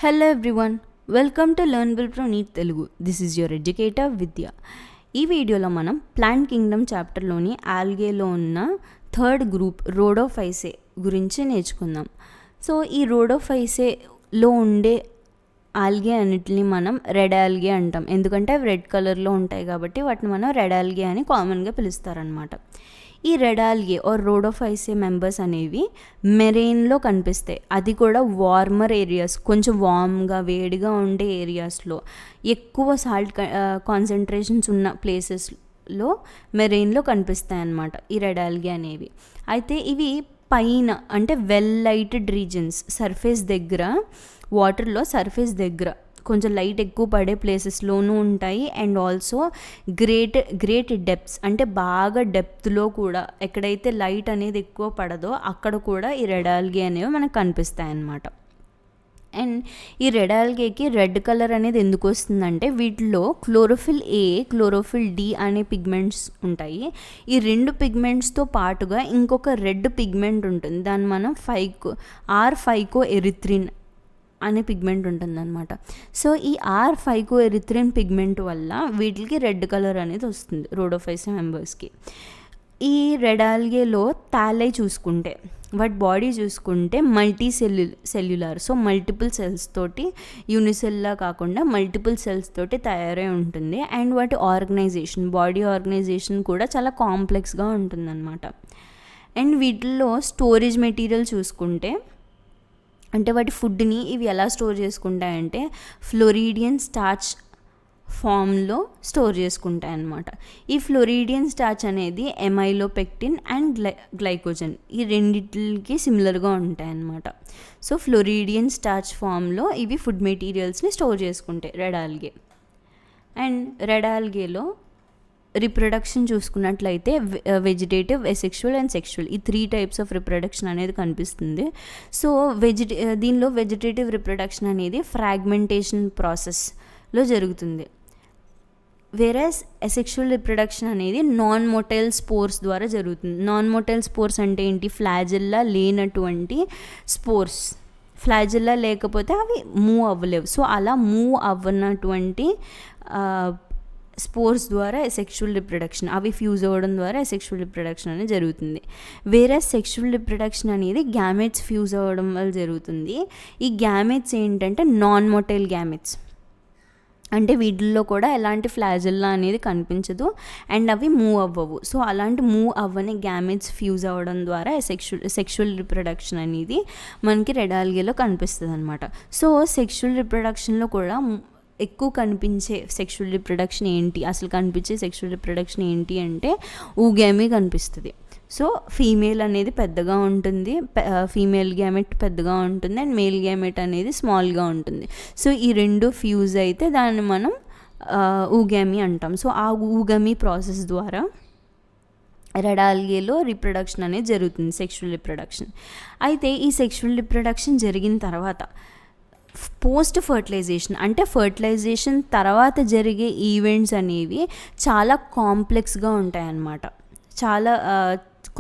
Hello everyone, welcome to learn will pro NEET Telugu. This is your educator Vidya. ఈ వీడియోలో మనం plant Kingdom చాప్టర్లోని ఆల్గేలో ఉన్న third group రోడోఫైసే గురించి నేర్చుకుందాం. సో ఈ రోడోఫైసేలో ఉండే ఆల్గే అన్నిటిని మనం రెడ్ ఆల్గే అంటాం, ఎందుకంటే అవి రెడ్ కలర్లో ఉంటాయి కాబట్టి వాటిని మనం రెడ్ ఆల్గే అని కామన్గా పిలుస్తారనమాట. ఈ రెడ్ ఆల్గే ఆర్ రోడోఫైసే మెంబర్స్ అనేవి మెరైన్లో కనిపిస్తాయి, అది కూడా వార్మర్ ఏరియాస్, కొంచెం వామ్గా వేడిగా ఉండే ఏరియాస్లో, ఎక్కువ సాల్ట్ కాన్సన్ట్రేషన్స్ ఉన్న ప్లేసెస్లో మెరైన్లో కనిపిస్తాయి అన్నమాట ఈ రెడ్ ఆల్గే అనేవి. అయితే ఇవి పైన అంటే వెల్ లైటెడ్ రీజన్స్, సర్ఫేస్ దగ్గర, వాటర్లో సర్ఫేస్ దగ్గర కొంచెం లైట్ ఎక్కువ పడే ప్లేసెస్లోనూ ఉంటాయి. అండ్ ఆల్సో గ్రేట్ డెప్త్స్ అంటే బాగా డెప్త్లో కూడా ఎక్కడైతే లైట్ అనేది ఎక్కువ పడదో అక్కడ కూడా ఈ రెడ్ ఆల్గే అనేవి మనకు కనిపిస్తాయి అన్నమాట. అండ్ ఈ రెడ్ ఆల్గేకి రెడ్ కలర్ అనేది ఎందుకు వస్తుందంటే వీటిలో క్లోరోఫిల్ ఏ, క్లోరోఫిల్ డి అనే పిగ్మెంట్స్ ఉంటాయి. ఈ రెండు పిగ్మెంట్స్తో పాటుగా ఇంకొక రెడ్ పిగ్మెంట్ ఉంటుంది, దాన్ని మనం ఫైకో ఎరిథ్రిన్ అనే పిగ్మెంట్ ఉంటుందన్నమాట. సో ఈ ఫైకో ఎరిథ్రిన్ పిగ్మెంట్ వల్ల వీటికి రెడ్ కలర్ అనేది వస్తుంది రోడోఫైసే మెంబర్స్కి. ఈ రెడ్ ఆల్గేలో థాలై చూసుకుంటే, వాటి బాడీ చూసుకుంటే సెల్యులార్, సో మల్టిపుల్ సెల్స్ తోటి, యూనిసెల్లా కాకుండా మల్టిపుల్ సెల్స్ తోటి తయారై ఉంటుంది. అండ్ వాటి బాడీ ఆర్గనైజేషన్ కూడా చాలా కాంప్లెక్స్గా ఉంటుందన్నమాట. అండ్ వీటిల్లో స్టోరేజ్ మెటీరియల్ చూసుకుంటే, అంటే వాటి ఫుడ్ని ఇవి ఎలా స్టోర్ చేసుకుంటాయంటే ఫ్లోరిడియన్ స్టార్చ్ ఫామ్లో స్టోర్ చేసుకుంటాయి అన్నమాట. ఈ ఫ్లోరిడియన్ స్టార్చ్ అనేది ఎమైలోపెక్టిన్ అండ్ గ్లైకోజన్, ఈ రెండింటికి సిమిలర్గా ఉంటాయి అన్నమాట. సో ఫ్లోరిడియన్ స్టార్చ్ ఫామ్లో ఇవి ఫుడ్ మెటీరియల్స్ని స్టోర్ చేసుకుంటాయి రెడ్ ఆల్గే. అండ్ రెడ్ ఆల్గేలో రిప్రొడక్షన్ చూసుకున్నట్లయితే వెజిటేటివ్, ఎసెక్షువల్ అండ్ సెక్షువల్, ఈ 3 టైప్స్ ఆఫ్ రిప్రొడక్షన్ అనేది కనిపిస్తుంది. సో దీనిలో వెజిటేటివ్ రిప్రొడక్షన్ అనేది ఫ్రాగ్మెంటేషన్ ప్రాసెస్లో జరుగుతుంది. వేరస్ ఎసెక్షువల్ రిప్రొడక్షన్ అనేది నాన్ మోటైల్ స్పోర్స్ ద్వారా జరుగుతుంది. నాన్ మోటైల్ స్పోర్స్ అంటే ఏంటి? ఫ్లాజెల్లా లేనటువంటి స్పోర్స్. ఫ్లాజెల్లా లేకపోతే అవి మూవ్ అవ్వలేవు. సో అలా మూవ్ అవ్వనటువంటి స్పోర్స్ ద్వారా సెక్షువల్ రిప్రొడక్షన్, అవి ఫ్యూజ్ అవ్వడం ద్వారా సెక్షువల్ రిప్రొడక్షన్ అనేది జరుగుతుంది. వేరే సెక్షువల్ రిప్రొడక్షన్ అనేది గ్యామెట్స్ ఫ్యూజ్ అవ్వడం వల్ల జరుగుతుంది. ఈ గ్యామెట్స్ ఏంటంటే నాన్ మోటైల్ గ్యామెట్స్, అంటే వీటిల్లో కూడా ఎలాంటి ఫ్లాజెల్లా అనేది కనిపించదు అండ్ అవి మూవ్ అవ్వవు. సో అలాంటి మూవ్ అవ్వని గ్యామెట్స్ ఫ్యూజ్ అవ్వడం ద్వారా సెక్షువల్ రిప్రొడక్షన్ అనేది మనకి రెడ్ ఆల్గేలో కనిపిస్తుంది అనమాట. సో సెక్షువల్ రిప్రొడక్షన్లో కూడా ఎక్కువ కనిపించే సెక్షువల్ రిప్రొడక్షన్ ఏంటి, అసలు కనిపించే సెక్షువల్ రిప్రొడక్షన్ ఏంటి అంటే ఊగామి కనిపిస్తుంది. సో ఫీమేల్ అనేది పెద్దగా ఉంటుంది, ఫీమేల్ గ్యామెట్ పెద్దగా ఉంటుంది అండ్ మేల్ గ్యామెట్ అనేది స్మాల్గా ఉంటుంది. సో ఈ రెండు ఫ్యూజ్ అయితే దాన్ని మనం ఊగామి అంటాం. సో ఆ ఊగామి ప్రాసెస్ ద్వారా రెడ్ ఆల్గేలో రిప్రొడక్షన్ అనేది జరుగుతుంది, సెక్షువల్ రిప్రొడక్షన్. అయితే ఈ సెక్షువల్ రిప్రొడక్షన్ జరిగిన తర్వాత పోస్ట్ ఫర్టిలైజేషన్, అంటే ఫర్టిలైజేషన్ తర్వాత జరిగే ఈవెంట్స్ అనేవి చాలా కాంప్లెక్స్గా ఉంటాయన్నమాట. చాలా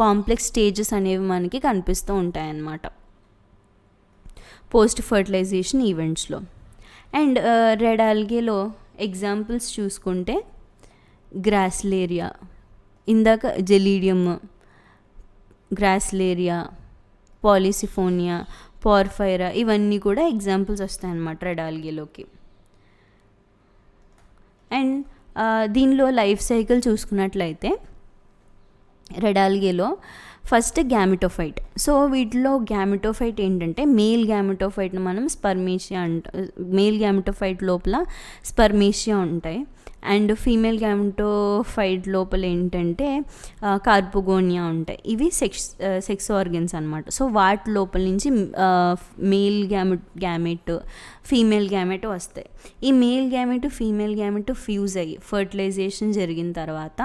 కాంప్లెక్స్ స్టేజెస్ అనేవి మనకి కనిపిస్తూ ఉంటాయన్నమాట పోస్ట్ ఫర్టిలైజేషన్ ఈవెంట్స్లో. అండ్ రెడ్ ఆల్గేలో ఎగ్జాంపుల్స్ చూసుకుంటే గ్రాస్లేరియా, ఇందాక జెలీడియం, గ్రాస్లేరియా, పాలిసిఫోనియా, పోర్ఫైరా, ఇవన్నీ కూడా ఎగ్జాంపుల్స్ వస్తాయన్నమాట రెడ్ ఆల్గేలోకి. అండ్ దీనిలో లైఫ్ సైకిల్ చూసుకున్నట్లయితే రెడ్ ఆల్గేలో ఫస్ట్ గ్యామెటోఫైట్. సో వీటిలో గ్యామెటోఫైట్ ఏంటంటే మేల్ గ్యామెటోఫైట్ని మనం స్పర్మేషియా మేల్ గ్యామెటోఫైట్ లోపల స్పర్మేషియా ఉంటాయి. అండ్ ఫీమేల్ గ్యామెటోఫైట్ లోపల ఏంటంటే కార్పోగోనియా ఉంటాయి. ఇవి సెక్స్ ఆర్గన్స్ అనమాట. సో వాటి లోపల నుంచి మేల్ గ్యామెట్, ఫీమేల్ గ్యామెట్ వస్తాయి. ఈ male gamete, female gamete fuse అయ్యి ఫర్టిలైజేషన్ జరిగిన తర్వాత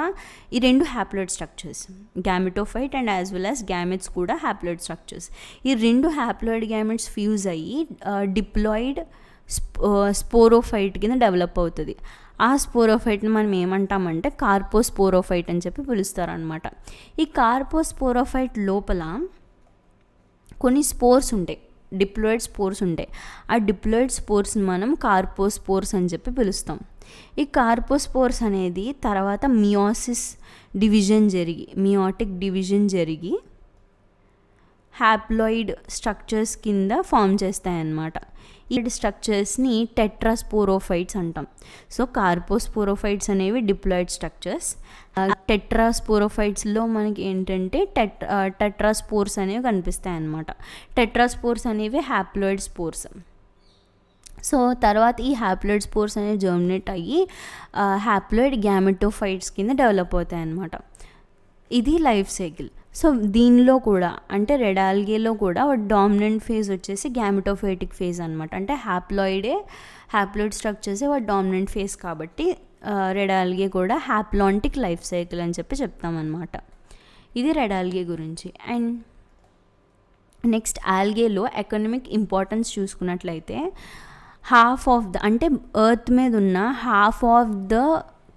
ఈ రెండు haploid structures, gametophyte and as well as gametes కూడా హ్యాప్లాయిడ్ స్ట్రక్చర్స్, ఈ రెండు హ్యాప్లాయిడ్ గ్యామెట్స్ ఫ్యూజ్ అయ్యి డిప్లాయిడ్ స్పోరోఫైట్ కింద డెవలప్ అవుతుంది. ఆ స్పోరోఫైట్ని మనం ఏమంటామంటే కార్పోస్పోరోఫైట్ అని చెప్పి పిలుస్తారనమాట. ఈ కార్పోస్పోరోఫైట్ లోపల కొన్ని స్పోర్స్ ఉంటాయి, డిప్లాయిడ్ స్పోర్స్ ఉంటాయి. ఆ డిప్లాయిడ్ స్పోర్స్ని మనం కార్పోస్పోర్స్ అని చెప్పి పిలుస్తాం. ఈ కార్పోస్పోర్స్ అనేది తర్వాత మియోటిక్ డివిజన్ జరిగి హ్యాప్లాయిడ్ స్ట్రక్చర్స్ కింద ఫామ్ చేస్తాయన్నమాట. ఈ స్ట్రక్చర్స్ని టెట్రాస్పోరోఫైట్స్ అంటాం. సో కార్పోస్పోరోఫైట్స్ అనేవి డిప్లాయిడ్ స్ట్రక్చర్స్. టెట్రాస్పోరోఫైట్స్లో మనకి ఏంటంటే టెట్రాస్పోర్స్ అనేవి కనిపిస్తాయి అన్నమాట. టెట్రాస్పోర్స్ అనేవి హ్యాప్లాయిడ్ స్పోర్స్. సో తర్వాత ఈ హ్యాప్లాయిడ్ స్పోర్స్ అనేవి జర్మినేట్ అయ్యి హ్యాప్లాయిడ్ గ్యామెటోఫైట్స్ కింద డెవలప్ అవుతాయి అన్నమాట. ఇది లైఫ్ సైకిల్. సో దీనిలో కూడా అంటే రెడ్ ఆల్గేలో కూడా డామినెంట్ ఫేజ్ వచ్చేసి గ్యామెటోఫైటిక్ ఫేజ్ అనమాట. అంటే హ్యాప్లాయిడ్ స్ట్రక్చర్సే వాటి డామినెంట్ ఫేజ్ కాబట్టి రెడ్ ఆల్గే కూడా హ్యాప్లాంటిక్ లైఫ్ సైకిల్ అని చెప్పి చెప్తామన్నమాట. ఇది రెడ్ ఆల్గే గురించి. అండ్ నెక్స్ట్ ఆల్గేలో ఎకనామిక్ ఇంపార్టెన్స్ చూసుకున్నట్లయితే అంటే ఎర్త్ మీద ఉన్న half of the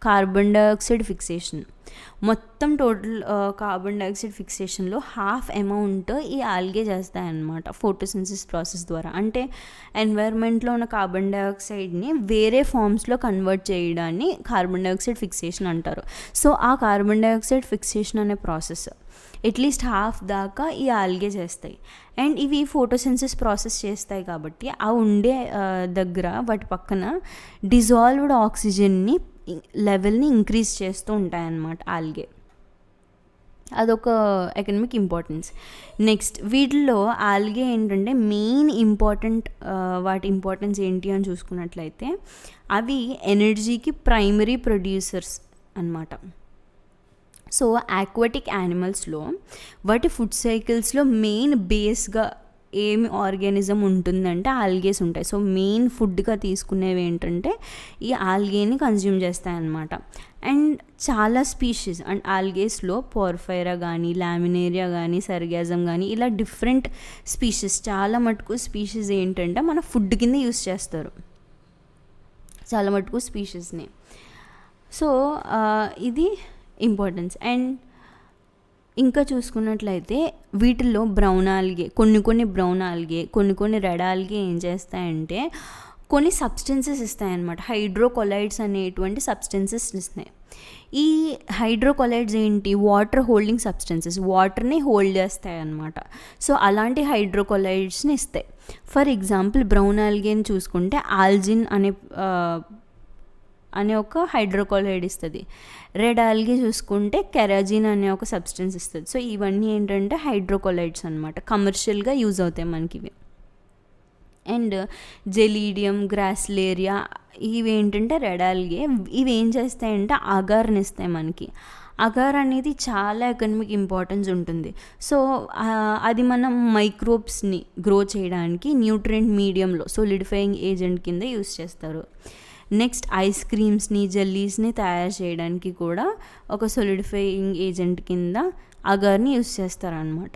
carbon dioxide fixation, మొత్తం టోటల్ కార్బన్ డైఆక్సైడ్ ఫిక్సేషన్లో హాఫ్ అమౌంట్ ఈ ఆల్గే చేస్తాయన్నమాట ఫోటోసింథసిస్ ప్రాసెస్ ద్వారా. అంటే ఎన్వైర్న్మెంట్లో ఉన్న కార్బన్ డైఆక్సైడ్ని వేరే ఫామ్స్లో కన్వర్ట్ చేయడాన్ని కార్బన్ డైఆక్సైడ్ ఫిక్సేషన్ అంటారు. సో ఆ కార్బన్ డైఆక్సైడ్ ఫిక్సేషన్ అనే ప్రాసెస్ అట్లీస్ట్ హాఫ్ దాకా ఈ ఆల్గే చేస్తాయి. అండ్ ఇవి ఫోటోసింథసిస్ ప్రాసెస్ చేస్తాయి కాబట్టి ఆ ఉండే దగ్గర వాటి పక్కన డిజాల్వ్డ్ ఆక్సిజన్ని లెవెల్ని ఇంక్రీజ్ చేస్తూ ఉంటాయన్నమాట ఆల్గే. అదొక ఎకనామిక్ ఇంపార్టెన్స్. నెక్స్ట్ వీటిల్లో ఆల్గే ఏంటంటే మెయిన్ వాటి ఇంపార్టెన్స్ ఏంటి అని చూసుకున్నట్లయితే అవి ఎనర్జీకి ప్రైమరీ ప్రొడ్యూసర్స్ అన్నమాట. సో ఆక్వాటిక్ యానిమల్స్లో వాటి ఫుడ్ సైకిల్స్లో మెయిన్ బేస్గా ఏమి ఆర్గానిజం ఉంటుందంటే ఆల్గేస్ ఉంటాయి. సో మెయిన్ ఫుడ్గా తీసుకునేవి ఏంటంటే ఈ ఆల్గేని కన్జ్యూమ్ చేస్తాయన్నమాట. అండ్ చాలా స్పీషీస్ అండ్ ఆల్గేస్లో పోర్ఫైరా కానీ, లామినేరియా కానీ, సర్గాజం కానీ ఇలా డిఫరెంట్ స్పీషీస్, చాలా మటుకు స్పీషీస్ ఏంటంటే మన ఫుడ్ కింద యూస్ చేస్తారు చాలా మటుకు స్పీషీస్ని. సో ఇది ఇంపార్టెన్స్. అండ్ ఇంకా చూసుకున్నట్లయితే వీటిల్లో బ్రౌన్ ఆల్గే, కొన్ని బ్రౌన్ ఆల్గే, కొన్ని రెడ్ ఆల్గే ఏం చేస్తాయంటే కొన్ని సబ్స్టెన్సెస్ ఇస్తాయన్నమాట. హైడ్రోకొలైడ్స్ అనేటువంటి సబ్స్టెన్సెస్ ఇస్తాయి. ఈ హైడ్రోకొలైడ్స్ ఏంటి? వాటర్ హోల్డింగ్ సబ్స్టెన్సెస్, వాటర్ని హోల్డ్ చేస్తాయి అన్నమాట. సో అలాంటి హైడ్రోకొలైడ్స్ని ఇస్తాయి. ఫర్ ఎగ్జాంపుల్ బ్రౌన్ ఆల్గేని చూసుకుంటే ఆల్జిన్ అనే ఒక హైడ్రోకొలైడ్ ఇస్తుంది. రెడ్ ఆల్గే చూసుకుంటే కెరాజిన్ అనే ఒక సబ్స్టెన్స్ ఇస్తుంది. సో ఇవన్నీ ఏంటంటే హైడ్రోకొలైడ్స్ అనమాట. కమర్షియల్గా యూజ్ అవుతాయి మనకి ఇవి. అండ్ జెలీడియం, గ్రాస్లేరియా ఇవి ఏంటంటే రెడ్ ఆల్గే. ఇవి ఏం చేస్తాయంటే అగార్ని ఇస్తాయి మనకి. అగార్ అనేది చాలా ఎకనామిక్ ఇంపార్టెన్స్ ఉంటుంది. సో అది మనం మైక్రోబ్స్ని గ్రో చేయడానికి న్యూట్రియంట్ మీడియంలో సోలిడిఫైయింగ్ ఏజెంట్ కింద యూస్ చేస్తారు. నెక్స్ట్ ఐస్ క్రీమ్స్ని, జెల్లీస్ని తయారు చేయడానికి కూడా ఒక సోలిడిఫైయింగ్ ఏజెంట్ కింద అగార్ని యూస్ చేస్తారనమాట.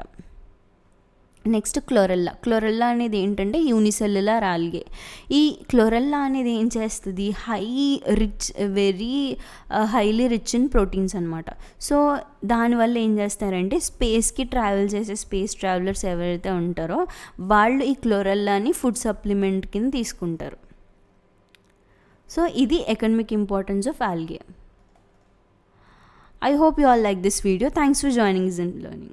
నెక్స్ట్ క్లోరెల్లా అనేది ఏంటంటే యూనిసెల్యులర్ ఆల్గే. ఈ క్లోరెల్లా అనేది ఏం చేస్తుంది? Very highly rich in proteins అనమాట. సో దానివల్ల ఏం చేస్తారంటే స్పేస్కి ట్రావెల్ చేసే స్పేస్ ట్రావెలర్స్ ఎవరైతే ఉంటారో వాళ్ళు ఈ క్లోరెల్లాని ఫుడ్ సప్లిమెంట్ కింద తీసుకుంటారు. సో ఇది economic importance of algae. I hope you all like this video. Thanks for joining us in learning.